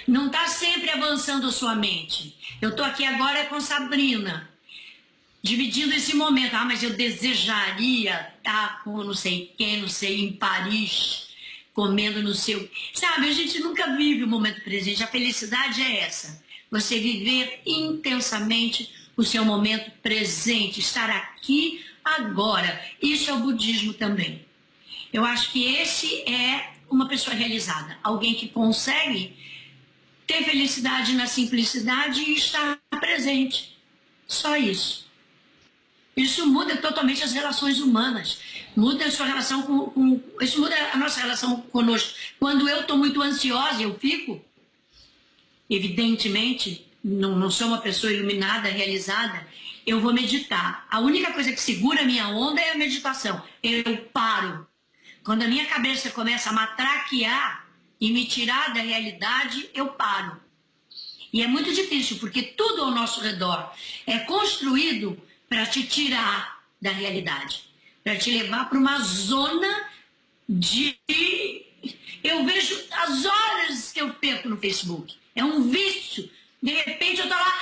Não está sempre avançando a sua mente. Eu estou aqui agora com Sabrina, dividindo esse momento. Ah, mas eu desejaria estar com não sei quem, não sei, em Paris, comendo no seu... Sabe, a gente nunca vive o momento presente. A felicidade é essa. Você viver intensamente o seu momento presente. Estar aqui, Agora, isso é o budismo também. Eu acho que esse é uma pessoa realizada, alguém que consegue ter felicidade na simplicidade e estar presente. Só isso. Isso muda totalmente as relações humanas, muda a sua relação isso muda a nossa relação conosco. Quando eu estou muito ansiosa, eu fico, evidentemente, não sou uma pessoa iluminada, realizada, eu vou meditar. A única coisa que segura a minha onda é a meditação. Eu paro. Quando a minha cabeça começa a matraquear e me tirar da realidade, eu paro. E é muito difícil, porque tudo ao nosso redor é construído para te tirar da realidade, para te levar para uma zona de... Eu vejo as horas que eu perco no Facebook. É um vício. De repente eu tô lá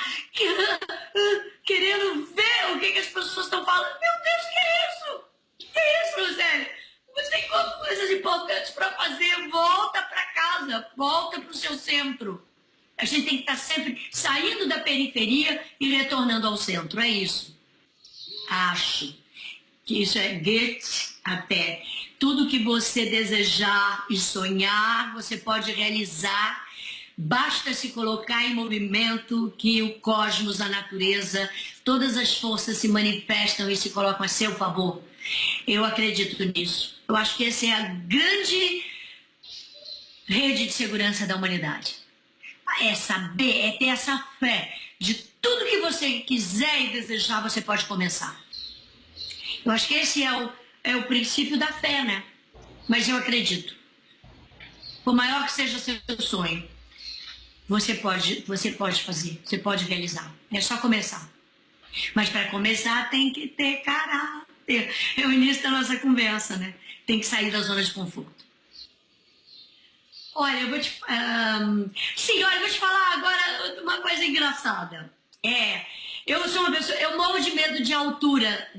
querendo ver o que as pessoas estão falando. Meu Deus, que é isso? Que é isso, Lucélia? Você tem coisas importantes para fazer. Volta para casa, volta para o seu centro. A gente tem que estar sempre saindo da periferia e retornando ao centro. É isso. Acho que isso é Goethe até. Tudo que você desejar e sonhar, você pode realizar. Basta se colocar em movimento que o cosmos, a natureza, todas as forças se manifestam e se colocam a seu favor. Eu acredito nisso. Eu acho que essa é a grande rede de segurança da humanidade. É saber, é ter essa fé de tudo que você quiser e desejar, você pode começar. Eu acho que esse é o princípio da fé, né? Mas eu acredito. Por maior que seja o seu sonho, você pode fazer, você pode realizar. É só começar. Mas para começar tem que ter caráter. É o início da nossa conversa, né? Tem que sair da zona de conforto. Olha, eu vou te falar agora uma coisa engraçada. Eu sou uma pessoa, eu morro de medo de altura,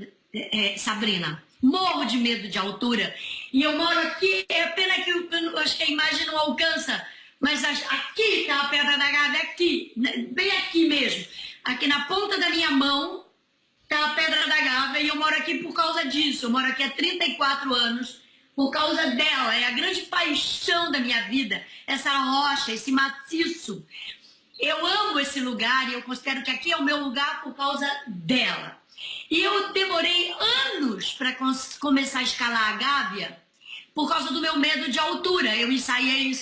Sabrina. Morro de medo de altura. E eu moro aqui, é pena que eu acho que a imagem não alcança, mas aqui está a Pedra da Gávea, aqui, bem aqui mesmo. Aqui na ponta da minha mão está a Pedra da Gávea e eu moro aqui por causa disso. Eu moro aqui há 34 anos. Por causa dela, é a grande paixão da minha vida, essa rocha, esse maciço. Eu amo esse lugar e eu considero que aqui é o meu lugar por causa dela. E eu demorei anos para começar a escalar a Gávea por causa do meu medo de altura. Eu ensaiei,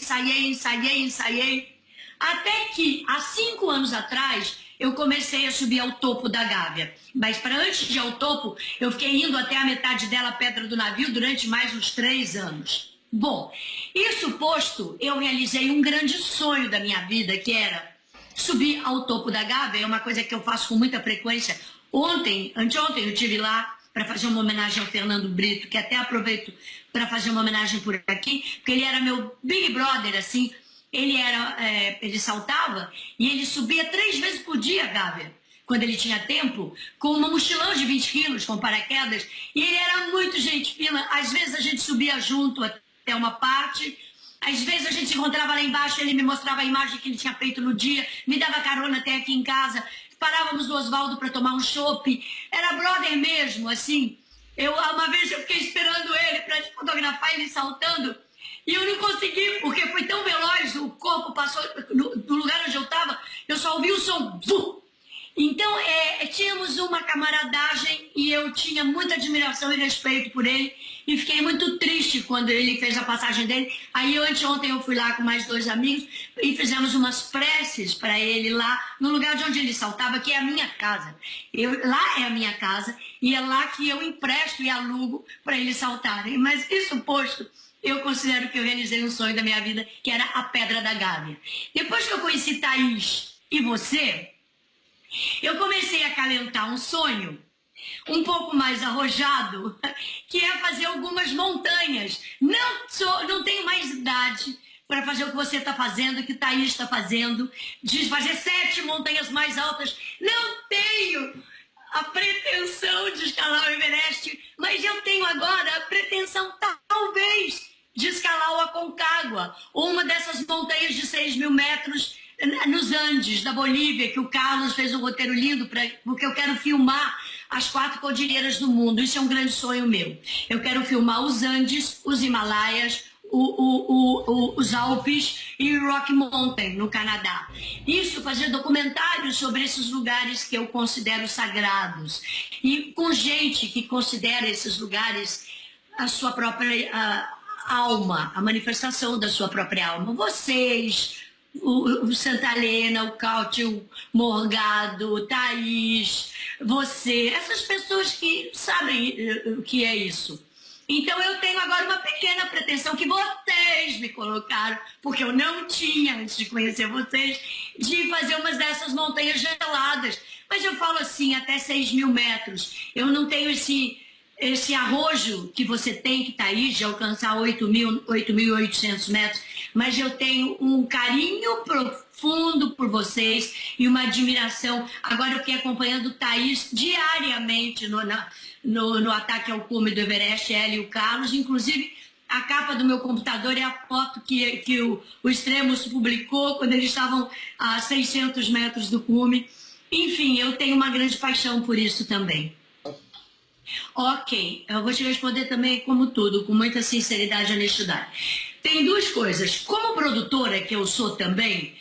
até que, há 5 anos atrás, eu comecei a subir ao topo da Gávea. Mas para antes de ir ao topo, eu fiquei indo até a metade dela, a Pedra do Navio, durante mais uns 3 anos. Bom, isso posto, eu realizei um grande sonho da minha vida, que era subir ao topo da Gávea. É uma coisa que eu faço com muita frequência. Anteontem eu estive lá para fazer uma homenagem ao Fernando Brito, que até aproveito para fazer uma homenagem por aqui, porque ele era meu big brother, assim. Ele saltava e ele subia 3 vezes por dia a Gávea, quando ele tinha tempo, com uma mochilão de 20 quilos, com paraquedas, e ele era muito gente fina. Às vezes a gente subia junto até uma parte, às vezes a gente se encontrava lá embaixo, ele me mostrava a imagem que ele tinha feito no dia, me dava carona até aqui em casa, parávamos no Oswaldo para tomar um chopp, era brother mesmo, assim. Uma vez eu fiquei esperando ele para fotografar ele saltando, e eu não consegui, porque foi tão veloz, o corpo passou do lugar onde eu estava, eu só ouvi o som. Vum! Então, tínhamos uma camaradagem e eu tinha muita admiração e respeito por ele. E fiquei muito triste quando ele fez a passagem dele. Aí, anteontem, eu fui lá com mais 2 amigos e fizemos umas preces para ele lá, no lugar de onde ele saltava, que é a minha casa. Lá é a minha casa e é lá que eu empresto e alugo para eles saltarem. Mas isso posto, eu considero que eu realizei um sonho da minha vida, que era a Pedra da Gávea. Depois que eu conheci Thaís e você, eu comecei a calentar um sonho um pouco mais arrojado, que é fazer algumas montanhas. Não tenho mais idade para fazer o que você está fazendo, o que Thaís está fazendo, de fazer 7 montanhas mais altas. Não tenho a pretensão de escalar o Everest, mas eu tenho agora a pretensão, talvez, de escalar o Aconcagua, ou uma dessas montanhas de 6.000 metros nos Andes, da Bolívia, que o Carlos fez um roteiro lindo, porque eu quero filmar as 4 cordilheiras do mundo. Isso é um grande sonho meu. Eu quero filmar os Andes, os Himalaias, os Alpes e o Rocky Mountain, no Canadá. Isso, fazer documentários sobre esses lugares que eu considero sagrados. E com gente que considera esses lugares a sua própria alma, a manifestação da sua própria alma. Vocês, o Santa Helena, o Cáutio Morgado, o Thaís, você, essas pessoas que sabem o que é isso. Então eu tenho agora uma pequena pretensão que vocês me colocaram, porque eu não tinha, antes de conhecer vocês, de fazer umas dessas montanhas geladas. Mas eu falo assim, até 6.000 metros. Eu não tenho esse arrojo que você tem, que está aí, de alcançar 8.800 metros, mas eu tenho um carinho profundo por vocês e uma admiração. Agora eu fiquei acompanhando o Thaís diariamente no ataque ao cume do Everest, ela e o Carlos. Inclusive, a capa do meu computador é a foto que o Extremos publicou quando eles estavam a 600 metros do cume. Enfim, eu tenho uma grande paixão por isso também. Ok, eu vou te responder também como tudo, com muita sinceridade e honestidade. Tem 2 coisas. Como produtora, que eu sou também,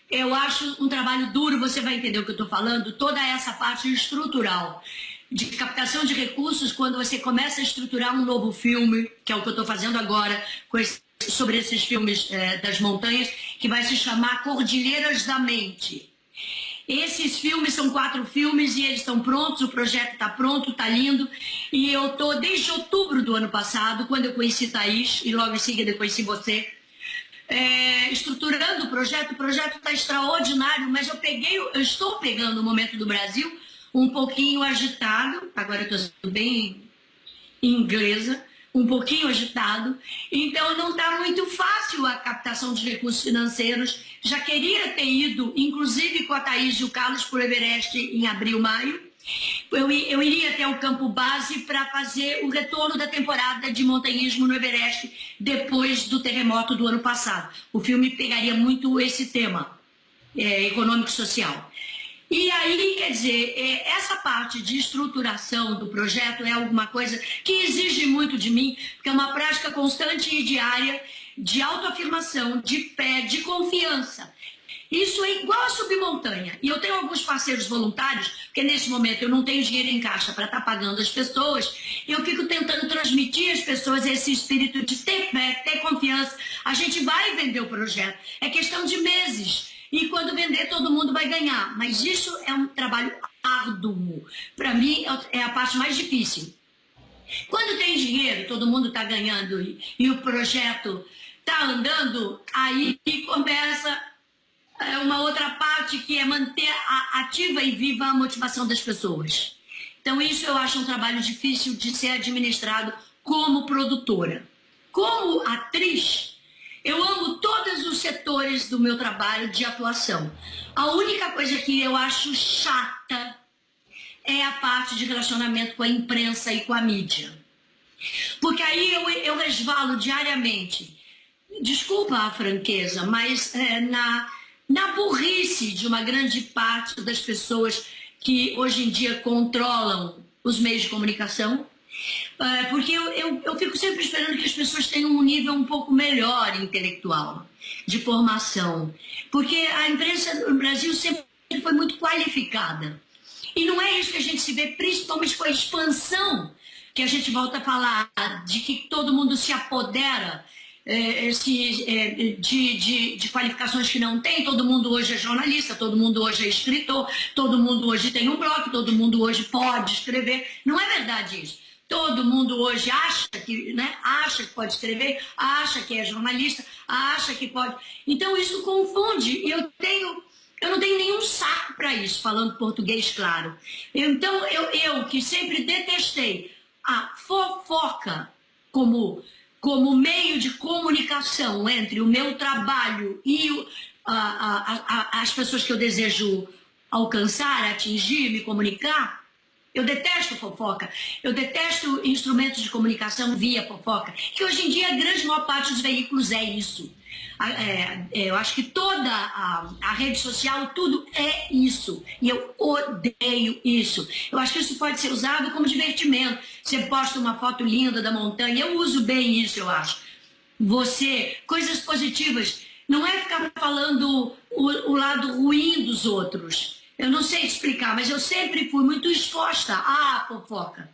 eu acho um trabalho duro, você vai entender o que eu estou falando, toda essa parte estrutural, de captação de recursos, quando você começa a estruturar um novo filme, que é o que eu estou fazendo agora, sobre esses filmes das montanhas, que vai se chamar Cordilheiras da Mente. Esses filmes são 4 filmes e eles estão prontos, o projeto está pronto, está lindo. E eu estou desde outubro do ano passado, quando eu conheci Thaís e logo em seguida eu conheci você, estruturando o projeto está extraordinário, mas eu estou pegando o momento do Brasil um pouquinho agitado, agora eu estou sendo bem inglesa, um pouquinho agitado, então não está muito fácil a captação de recursos financeiros. Já queria ter ido, inclusive com a Thaís e o Carlos, para o Everest em abril, maio. Eu iria até o campo base para fazer o retorno da temporada de montanhismo no Everest depois do terremoto do ano passado. O filme pegaria muito esse tema econômico-social. E aí, quer dizer, essa parte de estruturação do projeto é alguma coisa que exige muito de mim, porque é uma prática constante e diária de autoafirmação, de fé, de confiança. Isso é igual a subir montanha. E eu tenho alguns parceiros voluntários, porque nesse momento eu não tenho dinheiro em caixa para estar pagando as pessoas, e eu fico tentando transmitir às pessoas esse espírito de ter fé, ter confiança. A gente vai vender o projeto. É questão de meses. E quando vender, todo mundo vai ganhar. Mas isso é um trabalho árduo. Para mim, é a parte mais difícil. Quando tem dinheiro, todo mundo está ganhando e o projeto está andando, aí começa uma outra parte, que é manter ativa e viva a motivação das pessoas. Então, isso eu acho um trabalho difícil de ser administrado como produtora. Como atriz, eu amo todos os setores do meu trabalho de atuação. A única coisa que eu acho chata é a parte de relacionamento com a imprensa e com a mídia. Porque aí eu resvalo diariamente. Desculpa a franqueza, mas na burrice de uma grande parte das pessoas que hoje em dia controlam os meios de comunicação. Porque eu fico sempre esperando que as pessoas tenham um nível um pouco melhor intelectual, de formação. Porque a imprensa no Brasil sempre foi muito qualificada. E não é isso que a gente se vê, principalmente com a expansão, que a gente volta a falar, de que todo mundo se apodera de qualificações que não tem. Todo mundo hoje é jornalista, todo mundo hoje é escritor, todo mundo hoje tem um blog, todo mundo hoje pode escrever. Não é verdade isso. Todo mundo hoje acha que pode escrever, acha que é jornalista, acha que pode. Então isso confunde. E eu não tenho nenhum saco para isso, falando português claro. Então eu que sempre detestei a fofoca como meio de comunicação entre o meu trabalho e as pessoas que eu desejo alcançar, atingir, me comunicar. Eu detesto fofoca, eu detesto instrumentos de comunicação via fofoca, que hoje em dia a grande maior parte dos veículos é isso. Eu acho que toda a rede social, tudo é isso. E eu odeio isso. Eu acho que isso pode ser usado como divertimento. Você posta uma foto linda da montanha, eu uso bem isso, eu acho. Coisas positivas. Não é ficar falando o lado ruim dos outros. Eu não sei te explicar, mas eu sempre fui muito exposta à fofoca.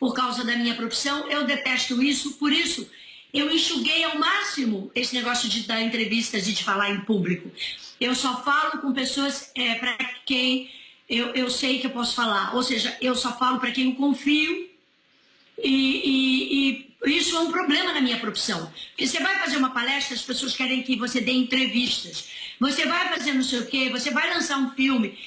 Por causa da minha profissão, eu detesto isso, por isso eu enxuguei ao máximo esse negócio de dar entrevistas e de falar em público. Eu só falo com pessoas para quem eu sei que eu posso falar. Ou seja, eu só falo para quem eu confio e isso é um problema na minha profissão. Porque você vai fazer uma palestra, as pessoas querem que você dê entrevistas. Você vai fazer não sei o quê, você vai lançar um filme.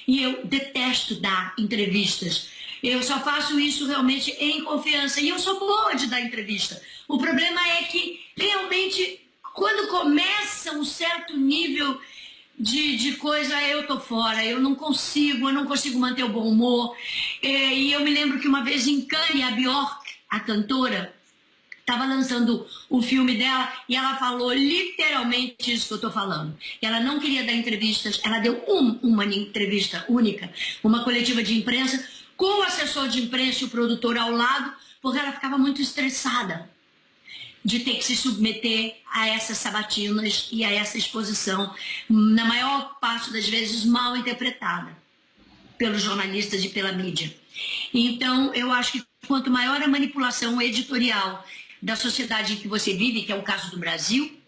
E eu detesto dar entrevistas. Eu só faço isso realmente em confiança. E eu sou boa de dar entrevista. O problema é que, realmente, quando começa um certo nível de coisa, eu tô fora. Eu não consigo manter o bom humor. E eu me lembro que uma vez em Cannes, a Björk, a cantora, estava lançando o filme dela e ela falou literalmente isso que eu estou falando. Ela não queria dar entrevistas, ela deu uma entrevista única, uma coletiva de imprensa, com o assessor de imprensa e o produtor ao lado, porque ela ficava muito estressada de ter que se submeter a essas sabatinas e a essa exposição, na maior parte das vezes mal interpretada pelos jornalistas e pela mídia. Então, eu acho que quanto maior a manipulação editorial da sociedade em que você vive, que é o caso do Brasil,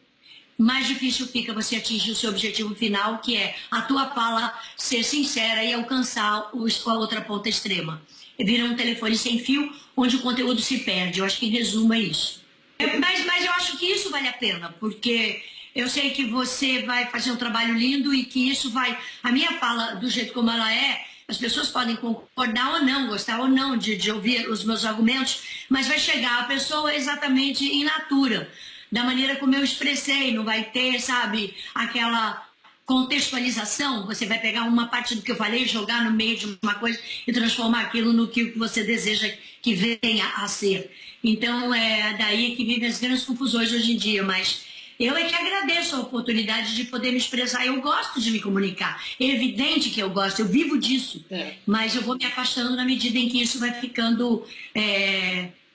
mais difícil fica você atingir o seu objetivo final, que é a tua fala ser sincera e alcançar a outra ponta extrema. Vira um telefone sem fio, onde o conteúdo se perde. Eu acho que em resumo é isso. Mas eu acho que isso vale a pena, porque eu sei que você vai fazer um trabalho lindo e que isso vai... A minha fala, do jeito como ela é, as pessoas podem concordar ou não, gostar ou não de ouvir os meus argumentos, mas vai chegar a pessoa exatamente in natura, da maneira como eu expressei, não vai ter, sabe, aquela contextualização, você vai pegar uma parte do que eu falei, jogar no meio de uma coisa e transformar aquilo no que você deseja que venha a ser. Então, é daí que vivem as grandes confusões hoje em dia, mas eu é que agradeço a oportunidade de poder me expressar. Eu gosto de me comunicar. É evidente que eu gosto, eu vivo disso. Mas eu vou me afastando na medida em que isso vai ficando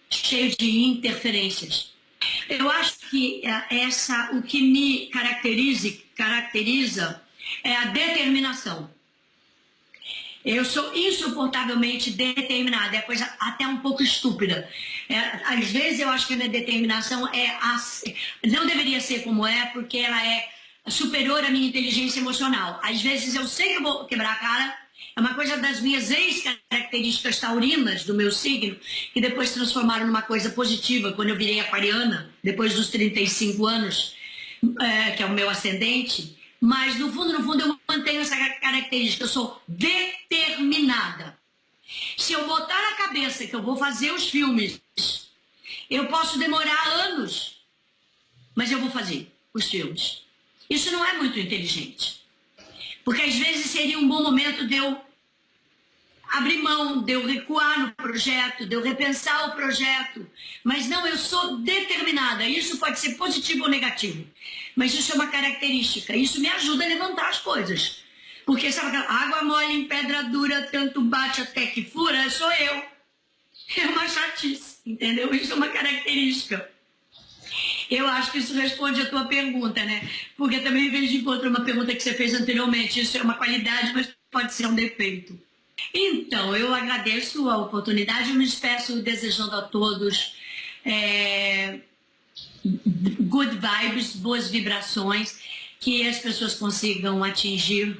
cheio de interferências. Eu acho que o que me caracteriza é a determinação. Eu sou insuportavelmente determinada, é coisa até um pouco estúpida. Às vezes eu acho que a minha determinação não deveria ser como é, porque ela é superior à minha inteligência emocional. Às vezes eu sei que eu vou quebrar a cara, é uma coisa das minhas ex-características taurinas do meu signo, que depois se transformaram numa coisa positiva quando eu virei aquariana, depois dos 35 anos, que é o meu ascendente. Mas, no fundo, eu mantenho essa característica. Eu sou determinada. Se eu botar na cabeça que eu vou fazer os filmes, eu posso demorar anos, mas eu vou fazer os filmes. Isso não é muito inteligente. Porque, às vezes, seria um bom momento de eu abrir mão, de eu recuar no projeto, de eu repensar o projeto. Mas não, eu sou determinada. Isso pode ser positivo ou negativo. Mas isso é uma característica. Isso me ajuda a levantar as coisas. Porque, sabe, água mole em pedra dura, tanto bate até que fura, sou eu. É uma chatice, entendeu? Isso é uma característica. Eu acho que isso responde a tua pergunta, né? Porque também vejo de encontro uma pergunta que você fez anteriormente. Isso é uma qualidade, mas pode ser um defeito. Então, eu agradeço a oportunidade, eu me despeço desejando a todos good vibes, boas vibrações, que as pessoas consigam atingir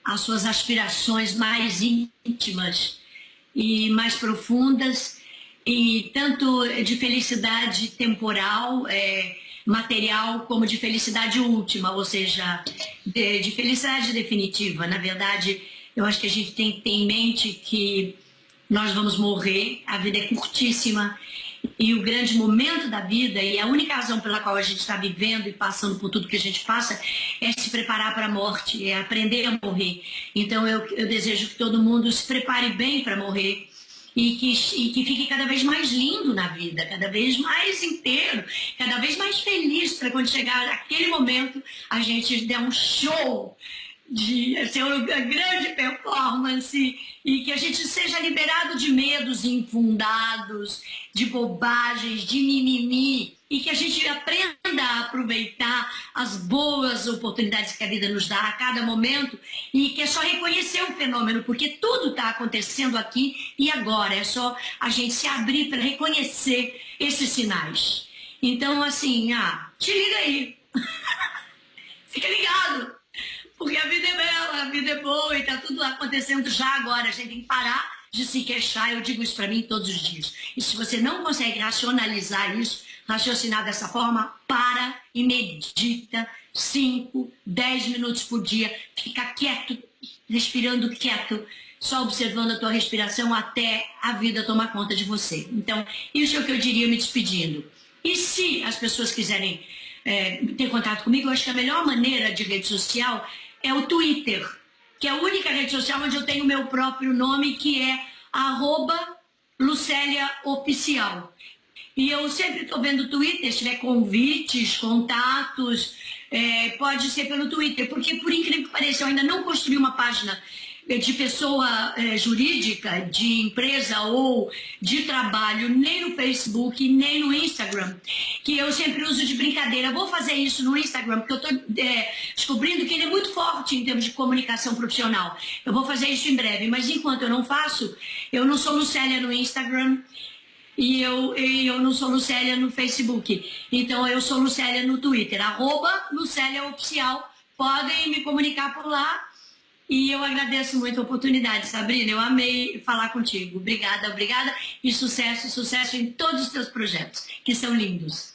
as suas aspirações mais íntimas e mais profundas, e tanto de felicidade temporal, material, como de felicidade última, ou seja, de felicidade definitiva. Na verdade, eu acho que a gente tem que ter em mente que nós vamos morrer, a vida é curtíssima, e o grande momento da vida, e a única razão pela qual a gente está vivendo e passando por tudo que a gente passa, é se preparar para a morte, é aprender a morrer. Então eu desejo que todo mundo se prepare bem para morrer e que fique cada vez mais lindo na vida, cada vez mais inteiro, cada vez mais feliz para quando chegar aquele momento a gente der um show de ser uma grande performance e que a gente seja liberado de medos infundados, de bobagens, de mimimi e que a gente aprenda a aproveitar as boas oportunidades que a vida nos dá a cada momento e que é só reconhecer o fenômeno, porque tudo está acontecendo aqui e agora, é só a gente se abrir para reconhecer esses sinais. Então, assim, te liga aí, fica ligado. Porque a vida é bela, a vida é boa e tá tudo acontecendo já agora. A gente tem que parar de se queixar. Eu digo isso para mim todos os dias. E se você não consegue racionalizar isso, raciocinar dessa forma, para e medita 5, 10 minutos por dia. Fica quieto, respirando quieto, só observando a tua respiração até a vida tomar conta de você. Então, isso é o que eu diria me despedindo. E se as pessoas quiserem ter contato comigo, eu acho que a melhor maneira de rede social é o Twitter, que é a única rede social onde eu tenho o meu próprio nome, que é @LucéliaOficial. E eu sempre estou vendo o Twitter, se tiver convites, contatos, pode ser pelo Twitter, porque por incrível que pareça, eu ainda não construí uma página de pessoa jurídica, de empresa ou de trabalho, nem no Facebook, nem no Instagram, que eu sempre uso de brincadeira. Vou fazer isso no Instagram, porque eu estou descobrindo que ele é muito forte em termos de comunicação profissional. Eu vou fazer isso em breve, mas enquanto eu não faço, eu não sou Lucélia no Instagram e eu não sou Lucélia no Facebook. Então eu sou Lucélia no Twitter, @LucéliaOficial. Podem me comunicar por lá. E eu agradeço muito a oportunidade, Sabrina. Eu amei falar contigo. Obrigada, obrigada. E sucesso, sucesso em todos os teus projetos, que são lindos.